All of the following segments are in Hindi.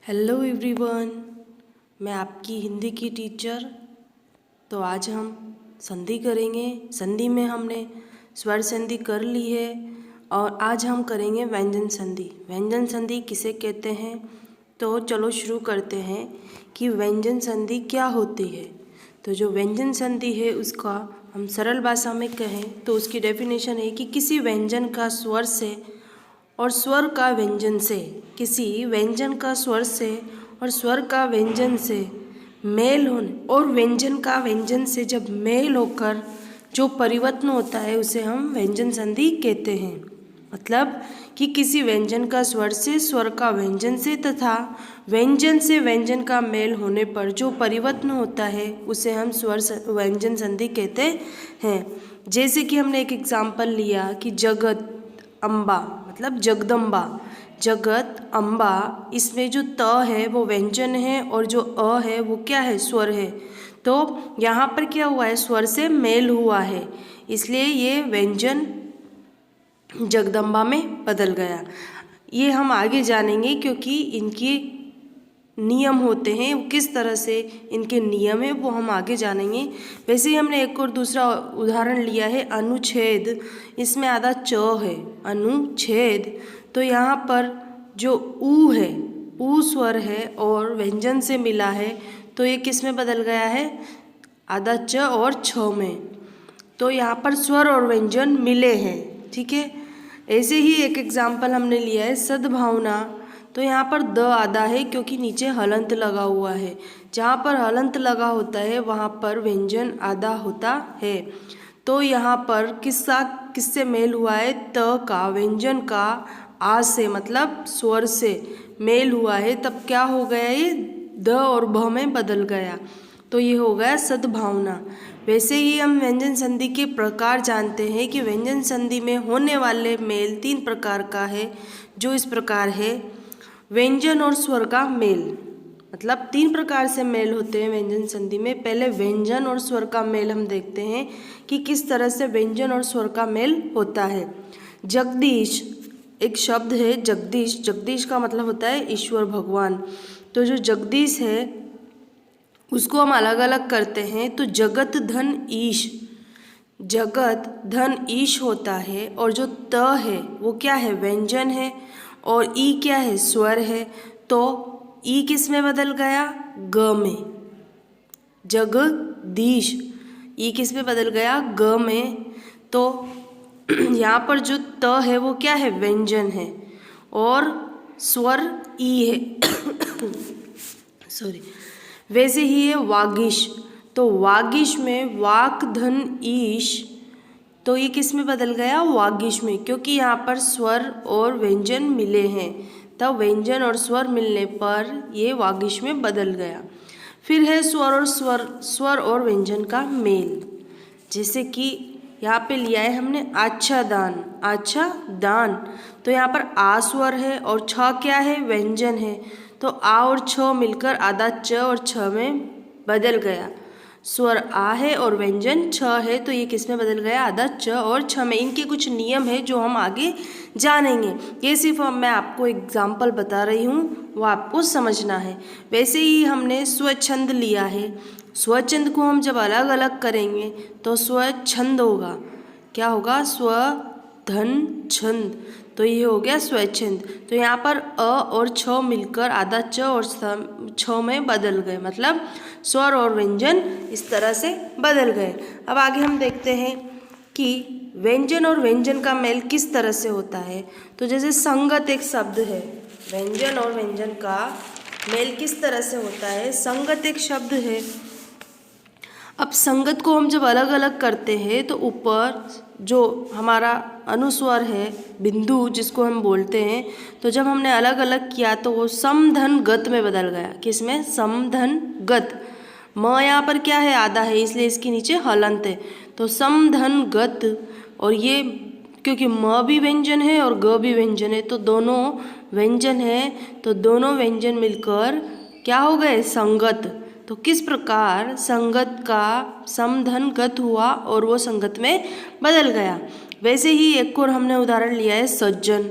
हेलो एवरीवन, मैं आपकी हिंदी की टीचर। तो आज हम संधि करेंगे। संधि में हमने स्वर संधि कर ली है और आज हम करेंगे व्यंजन संधि। व्यंजन संधि किसे कहते हैं? तो चलो शुरू करते हैं कि व्यंजन संधि क्या होती है। तो जो व्यंजन संधि है उसका हम सरल भाषा में कहें तो उसकी डेफिनेशन है कि किसी व्यंजन का स्वर से और स्वर का व्यंजन से, किसी व्यंजन का स्वर से और स्वर का व्यंजन से मेल होने और व्यंजन का व्यंजन से जब मेल होकर जो परिवर्तन होता है उसे हम व्यंजन संधि कहते हैं। मतलब कि किसी व्यंजन का स्वर से, स्वर का व्यंजन से तथा व्यंजन से व्यंजन का मेल होने पर जो परिवर्तन होता है उसे हम व्यंजन संधि कहते हैं। जैसे कि हमने एक एग्जाम्पल लिया कि जगत अम्बा, मतलब जगदम्बा, जगत अम्बा, इसमें जो त है वो व्यंजन है और जो अ है वो क्या है? स्वर है। तो यहाँ पर क्या हुआ है? स्वर से मेल हुआ है, इसलिए ये व्यंजन जगदम्बा में बदल गया। ये हम आगे जानेंगे क्योंकि इनके नियम होते हैं, वो किस तरह से इनके नियम है वो हम आगे जानेंगे। वैसे ही हमने एक और दूसरा उदाहरण लिया है अनुच्छेद। इसमें आधा च है, अनुच्छेद। तो यहाँ पर जो ऊ है, ऊ स्वर है और व्यंजन से मिला है, तो ये किस में बदल गया है? आधा च और छ में। तो यहाँ पर स्वर और व्यंजन मिले हैं, ठीक है। ऐसे ही एक एग्जाम्पल हमने लिया है सद्भावना। तो यहाँ पर द आधा है क्योंकि नीचे हलंत लगा हुआ है। जहाँ पर हलंत लगा होता है वहाँ पर व्यंजन आधा होता है। तो यहाँ पर किससे मेल हुआ है? त का, व्यंजन का आ से, मतलब स्वर से मेल हुआ है, तब क्या हो गया? ये द और भ में बदल गया, तो ये हो गया सद्भावना। वैसे ही हम व्यंजन संधि के प्रकार जानते हैं कि व्यंजन संधि में होने वाले मेल 3 प्रकार का है, जो इस प्रकार है। व्यंजन और स्वर का मेल, मतलब 3 प्रकार से मेल होते हैं व्यंजन संधि में। पहले व्यंजन और स्वर का मेल हम देखते हैं कि किस तरह से व्यंजन और स्वर का मेल होता है। जगदीश एक शब्द है, जगदीश। जगदीश का मतलब होता है ईश्वर, भगवान। तो जो जगदीश है उसको हम अलग अलग करते हैं। तो जगत धन ईश, जगत धन ईश होता है और जो त है वो क्या है? व्यंजन है और ई क्या है? स्वर है। तो ई किस में बदल गया? ग में। जगदीश, ई किस में बदल गया? ग में। तो यहाँ पर जो त है वो क्या है? व्यंजन है और स्वर ई है। सॉरी। वैसे ही है वागीश। तो वागीश में वाक धन ईश, तो ये किस में बदल गया? वागीश में, क्योंकि यहाँ पर स्वर और व्यंजन मिले हैं, तब व्यंजन और स्वर मिलने पर ये वागीश में बदल गया। फिर है स्वर और व्यंजन का मेल। जैसे कि यहाँ पे लिया है हमने अच्छा दान, अच्छा दान। तो यहाँ पर आ स्वर है और छ क्या है? व्यंजन है। तो आ और छ मिलकर आधा च और छ में बदल गया। स्वर आ है और व्यंजन छ है, तो ये किस में बदल गया? आधा च और छ में। इनके कुछ नियम है जो हम आगे जानेंगे। ये सिर्फ मैं आपको एग्जाम्पल बता रही हूँ, वो आपको समझना है। वैसे ही हमने स्वच्छंद लिया है। स्वच्छंद को हम जब अलग अलग करेंगे तो स्वच्छंद होगा। क्या होगा? स्व धन छंद, तो ये हो गया स्वच्छंद। तो यहाँ पर अ और छ मिलकर आधा च और छ में बदल गए, मतलब स्वर और व्यंजन इस तरह से बदल गए। अब आगे हम देखते हैं कि व्यंजन और व्यंजन का मेल किस तरह से होता है। तो जैसे संगत एक शब्द है, व्यंजन और व्यंजन का मेल किस तरह से होता है? संगत एक शब्द है। अब संगत को हम जब अलग अलग करते हैं तो ऊपर जो हमारा अनुस्वर है, बिंदु जिसको हम बोलते हैं, तो जब हमने अलग अलग किया तो वो समधन गत में बदल गया। किसमें? समधन गत। म यहाँ पर क्या है? आधा है, इसलिए इसके नीचे हलंत है, तो समधन गत। और ये क्योंकि म भी व्यंजन है और ग भी व्यंजन है, तो दोनों व्यंजन है, तो दोनों व्यंजन मिलकर क्या हो गए? संगत। तो किस प्रकार संगत का समधन गत हुआ और वो संगत में बदल गया। वैसे ही एक और हमने उदाहरण लिया है सज्जन।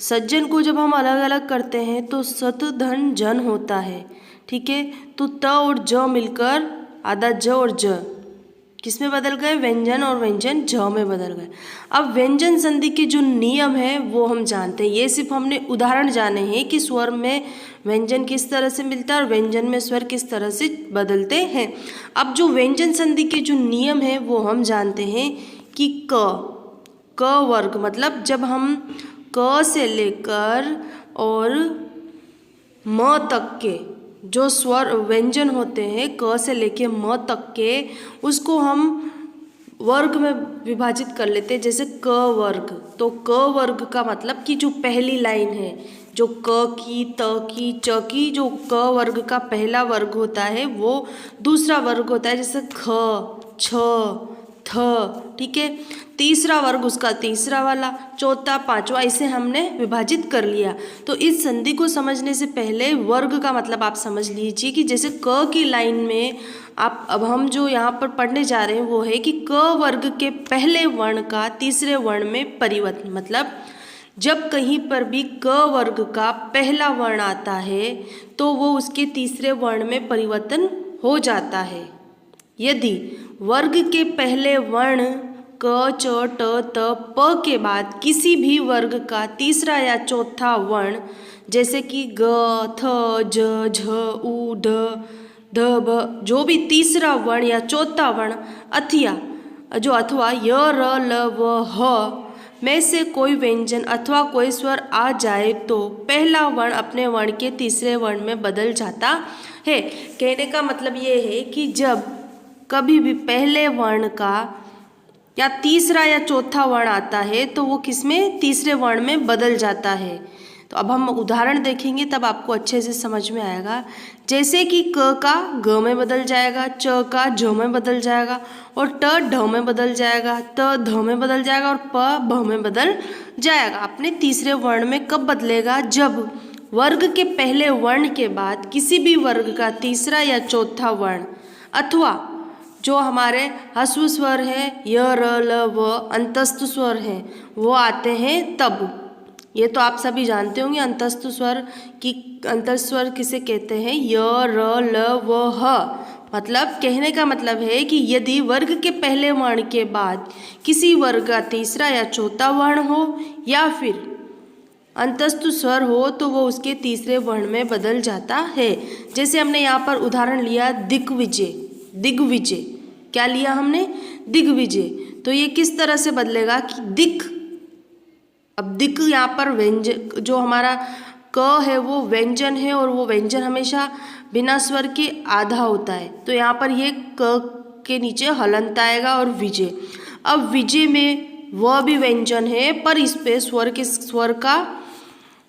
सज्जन को जब हम अलग अलग करते हैं तो सत धन जन होता है, ठीक है। तो त और ज मिलकर आधा ज और ज किस में बदल गए, व्यंजन और व्यंजन ज में बदल गए। अब व्यंजन संधि के जो नियम है वो हम जानते हैं। ये सिर्फ हमने उदाहरण जाने हैं कि स्वर में व्यंजन किस तरह से मिलता है और व्यंजन में स्वर किस तरह से बदलते हैं। अब जो व्यंजन संधि के जो नियम है वो हम जानते हैं कि क वर्ग, मतलब जब हम क से लेकर और म तक के जो स्वर व्यंजन होते हैं, क से लेके म तक के, उसको हम वर्ग में विभाजित कर लेते हैं। जैसे क वर्ग, तो क वर्ग का मतलब कि जो पहली लाइन है, जो क की, त की, च की, जो क वर्ग का पहला वर्ग होता है वो दूसरा वर्ग होता है। जैसे ख, छ, थ, ठीक है। तीसरा वर्ग उसका तीसरा वाला, चौथा, पांचवा, इसे हमने विभाजित कर लिया। तो इस संधि को समझने से पहले वर्ग का मतलब आप समझ लीजिए कि जैसे क की लाइन में आप, अब हम जो यहाँ पर पढ़ने जा रहे हैं वो है कि क वर्ग के पहले वर्ण का तीसरे वर्ण में परिवर्तन। मतलब जब कहीं पर भी क वर्ग का पहला वर्ण आता है तो वो उसके तीसरे वर्ण में परिवर्तन हो जाता है। यदि वर्ग के पहले वर्ण क, च, ट, त, प के बाद किसी भी वर्ग का तीसरा या चौथा वर्ण, जैसे कि ग, थ, ज, झ, उ, ढ, ध, भ, जो भी तीसरा वर्ण या चौथा वर्ण अथवा य, र, ल, व, ह में से कोई व्यंजन अथवा कोई स्वर आ जाए तो पहला वर्ण अपने वर्ण के तीसरे वर्ण में बदल जाता है। कहने का मतलब ये है कि जब कभी भी पहले वर्ण का या तीसरा या चौथा वर्ण आता है तो वो किसमें, तीसरे वर्ण में बदल जाता है। तो अब हम उदाहरण देखेंगे तब आपको अच्छे से समझ में आएगा। जैसे कि क का ग में बदल जाएगा, च का झ में बदल जाएगा और ट ढ में बदल जाएगा, त ध में बदल जाएगा और प भ में बदल जाएगा। अपने तीसरे वर्ण में कब बदलेगा, जब वर्ग के पहले वर्ण के बाद किसी भी वर्ग का तीसरा या चौथा वर्ण अथवा जो हमारे ह्रस्व स्वर है य, र, ल, व, अंतस्थ स्वर है वो आते हैं तब। ये तो आप सभी जानते होंगे अंतस्थ स्वर की, अंतस्थ स्वर किसे कहते हैं, य, र, ल, व, ह। मतलब कहने का मतलब है कि यदि वर्ग के पहले वर्ण के बाद किसी वर्ग का तीसरा या चौथा वर्ण हो या फिर अंतस्थ स्वर हो तो वो उसके तीसरे वर्ण में बदल जाता है। जैसे हमने यहाँ पर उदाहरण लिया दिग्विजय, दिग्विजय क्या लिया हमने, दिग्विजय। तो ये किस तरह से बदलेगा कि दिक, अब दिक यहाँ पर व्यंजन, जो हमारा क है वो व्यंजन है और वो व्यंजन हमेशा बिना स्वर के आधा होता है। तो यहाँ पर ये क के नीचे हलंत आएगा और विजय। अब विजय में वह भी व्यंजन है पर इस पे स्वर का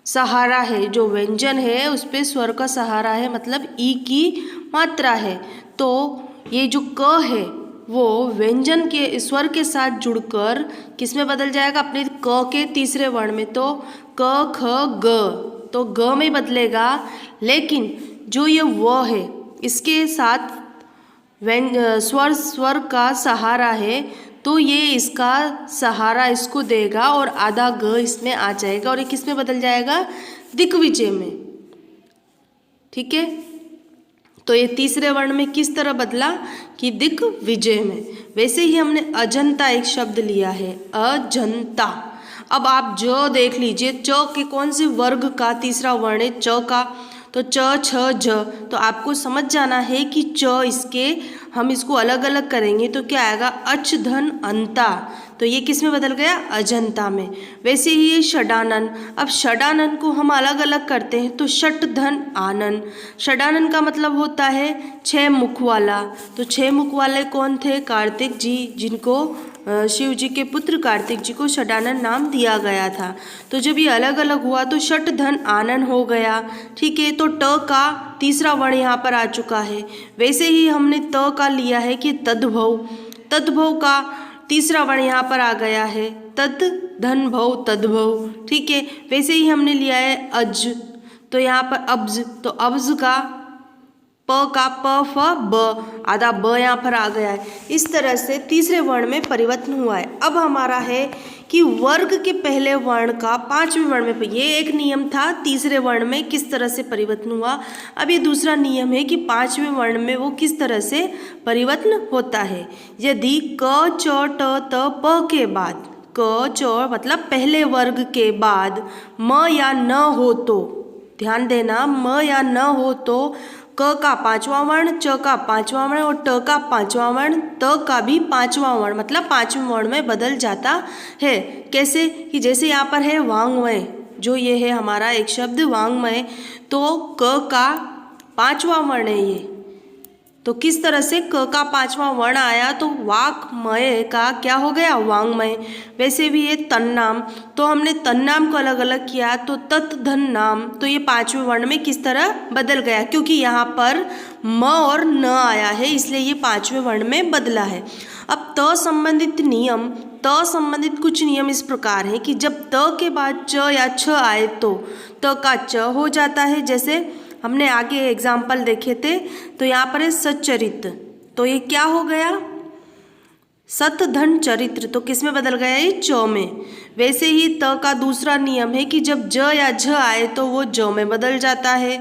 सहारा है, जो व्यंजन है उस पे स्वर का सहारा है, मतलब ई की मात्रा है। तो ये जो क है वो व्यंजन के स्वर के साथ जुड़कर किस में बदल जाएगा, अपने क के तीसरे वर्ण में। तो क, ख, ग, तो ग में बदलेगा। लेकिन जो ये व है इसके साथ स्वर का सहारा है तो ये इसका सहारा इसको देगा और आधा ग इसमें आ जाएगा और ये किस में बदल जाएगा, दिग्विजय में। ठीक है, तो ये तीसरे वर्ण में किस तरह बदला कि दिग्विजय में। वैसे ही हमने अजंता एक शब्द लिया है, अजंता। अब आप ज देख लीजिए, च के कौन से वर्ग का तीसरा वर्ण है, च का, तो च, छ, झ। तो आपको समझ जाना है कि च इसके हम इसको अलग अलग करेंगे तो क्या आएगा, अच, धन, अंता। तो ये किस में बदल गया, अजंता में। वैसे ही ये षडानन, अब षडानन को हम अलग अलग करते हैं तो षट, धन, आनन। षडानन का मतलब होता है 6 मुख वाला। तो 6 मुख वाले कौन थे, कार्तिक जी, जिनको शिव जी के पुत्र कार्तिक जी को षडानन नाम दिया गया था। तो जब ये अलग अलग हुआ तो षट, धन, आनन हो गया। ठीक है, तो ट का तीसरा वर्ण यहाँ पर आ चुका है। वैसे ही हमने त का लिया है कि तद्भव, तद्भव का तीसरा वर्ण यहाँ पर आ गया है, तद, धन, भव, तद्भव। ठीक है, वैसे ही हमने लिया है अज, तो यहाँ पर अब्ज, तो अब्ज का प का प, फ, ब, आधा ब यहाँ पर आ गया है। इस तरह से तीसरे वर्ण में परिवर्तन हुआ है। अब हमारा है कि वर्ग के पहले वर्ण का पांचवें वर्ण में, ये एक नियम था तीसरे वर्ण में किस तरह से परिवर्तन हुआ। अब ये दूसरा नियम है कि पांचवें वर्ण में वो किस तरह से परिवर्तन होता है। यदि क च ट त प के बाद, क च मतलब पहले वर्ग के बाद म या न हो तो, ध्यान देना, म या न हो तो क का पांचवा वर्ण, च का पांचवा वर्ण और ट का पांचवा वर्ण, त का भी पांचवा वर्ण मतलब पांचवें वर्ण में बदल जाता है। कैसे कि जैसे यहाँ पर है वांग्मय, जो ये है हमारा एक शब्द वांग्मय, तो क का पांचवा वर्ण है ये, तो किस तरह से क का पांचवा वर्ण आया तो वाक्मय का क्या हो गया, वांग्मय। वैसे भी ये तन्नाम, तो हमने तन्नाम को अलग अलग किया तो तत् धन नाम, तो ये पांचवें वर्ण में किस तरह बदल गया, क्योंकि यहाँ पर म और न आया है इसलिए ये पांचवें वर्ण में बदला है। अब त संबंधित नियम, त संबंधित कुछ नियम इस प्रकार हैं कि जब त के बाद च या छ आए तो त का च हो जाता है। जैसे हमने आगे एग्जाम्पल देखे थे, तो यहाँ पर है सच्चरित्र, तो ये क्या हो गया, सत धन चरित्र, तो किस में बदल गया, ये च में। वैसे ही त का दूसरा नियम है कि जब ज या झ आए तो वो ज में बदल जाता है।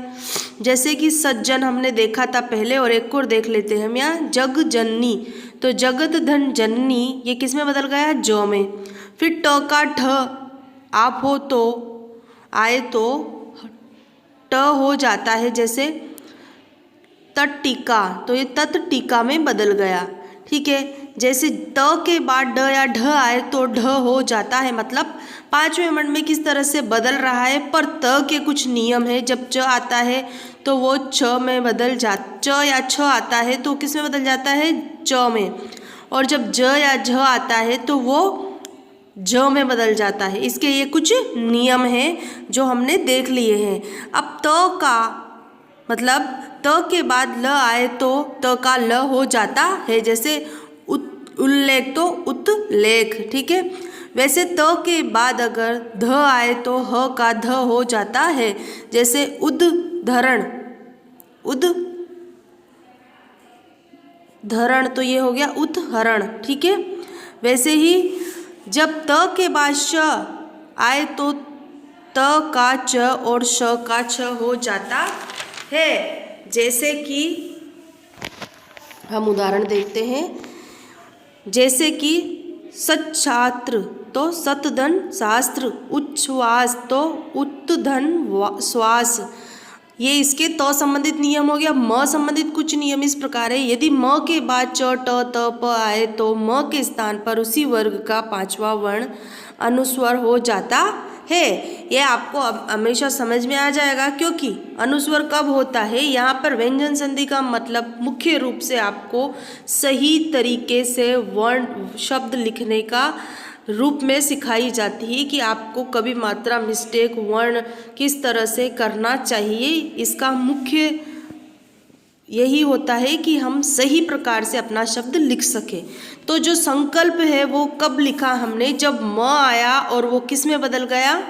जैसे कि सज्जन हमने देखा था पहले, और एक और देख लेते हैं हम यहाँ, जग जननी, तो जगत धन जननी ये किस में बदल गया, ज में। फिर ट का ठ आप हो तो आए तो ट हो जाता है। जैसे तट्टिका, तो ये तत् टीका में बदल गया, ठीक है। जैसे त के बाद ड या ढ आए तो ढ हो जाता है, मतलब पांचवें वर्ण में किस तरह से बदल रहा है। पर त के कुछ नियम है, जब च आता है तो वो छ में बदल जा, च या छ आता है तो किस में बदल जाता है, च में, और जब ज या झ आता है तो वो ज में बदल जाता है। इसके ये कुछ नियम हैं जो हमने देख लिए हैं। अब त का मतलब त के बाद ल आए तो त का ल हो जाता है। जैसे उल्लेख तो उत्लेख, ठीक है। वैसे त के बाद अगर ध आए तो ह का ध हो जाता है। जैसे उद्धरण, उद्धरण तो ये हो गया उद्धरण, ठीक है। वैसे ही जब त के बाद श आए तो त का च और श का छ हो जाता है। जैसे कि हम उदाहरण देखते हैं, जैसे कि सच्छात्र तो सतधन शास्त्र, उच्छ्वास तो उत्तधन श्वास, ये इसके त संबंधित नियम हो गया। म संबंधित कुछ नियम इस प्रकार है, यदि म के बाद च ट त प आए तो म के स्थान पर उसी वर्ग का पांचवा वर्ण अनुस्वर हो जाता है। यह आपको अब हमेशा समझ में आ जाएगा, क्योंकि अनुस्वर कब होता है, यहाँ पर व्यंजन संधि का मतलब मुख्य रूप से आपको सही तरीके से वर्ण शब्द लिखने का रूप में सिखाई जाती है कि आपको कभी मात्रा मिस्टेक वर्ण किस तरह से करना चाहिए। इसका मुख्य यही होता है कि हम सही प्रकार से अपना शब्द लिख सकें। तो जो संकल्प है वो कब लिखा हमने, जब म आया और वो किस में बदल गया,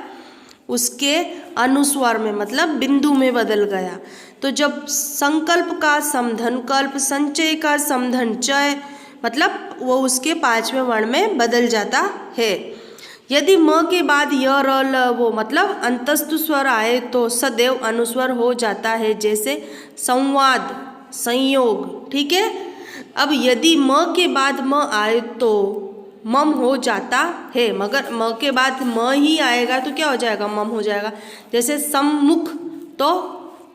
उसके अनुस्वार में, मतलब बिंदु में बदल गया। तो जब संकल्प का समधन कल्प, संचय का समधन चय, मतलब वो उसके पांचवें वर्ण में बदल जाता है। यदि म के बाद य र ल वो मतलब अंतस्थ स्वर आए तो सदैव अनुस्वर हो जाता है। जैसे संवाद, संयोग, ठीक है। अब यदि म के बाद म आए तो मम हो जाता है, मगर म के बाद म ही आएगा तो क्या हो जाएगा, मम हो जाएगा। जैसे सम्मुख तो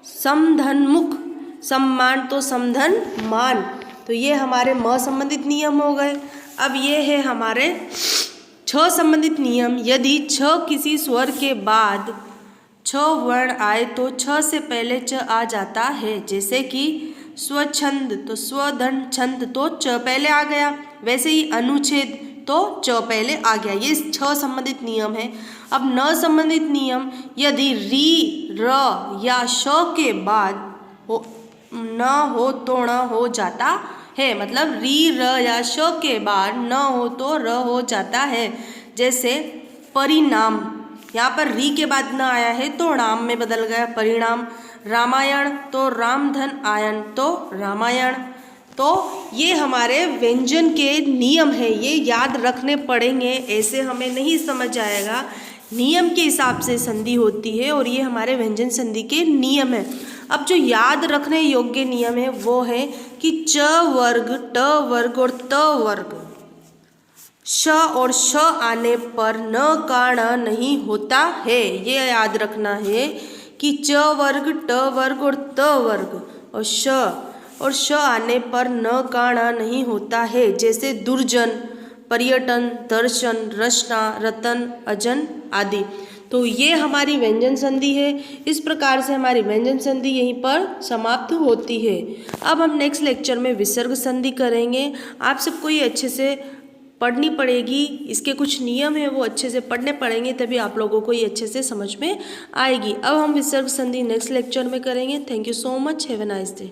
समधनमुख, सम्मान तो समधन मान, तो ये हमारे म संबंधित नियम हो गए। अब ये है हमारे छ संबंधित नियम। यदि छ किसी स्वर के बाद छ वर्ण आए तो छ से पहले च आ जाता है। जैसे कि स्वच्छंद तो स्वधन छंद तो च पहले आ गया, वैसे ही अनुच्छेद तो च पहले आ गया। ये छ संबंधित नियम है। अब न संबंधित नियम, यदि री र या श के बाद न हो तो ण हो जाता है, मतलब री र या श के बाद न हो तो र हो जाता है। जैसे परिणाम, यहाँ पर री के बाद न आया है तो नाम में बदल गया परिणाम। रामायण तो रामधन आयन तो रामायण। तो ये हमारे व्यंजन के नियम है, ये याद रखने पड़ेंगे, ऐसे हमें नहीं समझ आएगा। नियम के हिसाब से संधि होती है और ये हमारे व्यंजन संधि के नियम है। अब जो याद रखने योग्य नियम है वो है कि च वर्ग, ट वर्ग और त वर्ग, श और श आने पर न का ण नहीं होता है। ये याद रखना है कि च वर्ग, ट वर्ग और त वर्ग और श आने पर न का ण नहीं होता है। जैसे दुर्जन, पर्यटन, दर्शन, रचना, रतन, अजन आदि। तो ये हमारी व्यंजन संधि है। इस प्रकार से हमारी व्यंजन संधि यहीं पर समाप्त होती है। अब हम नेक्स्ट लेक्चर में विसर्ग संधि करेंगे। आप सबको ये अच्छे से पढ़नी पड़ेगी, इसके कुछ नियम है वो अच्छे से पढ़ने पड़ेंगे, तभी आप लोगों को ये अच्छे से समझ में आएगी। अब हम विसर्ग संधि नेक्स्ट लेक्चर में करेंगे। Thank you so much, have a nice day.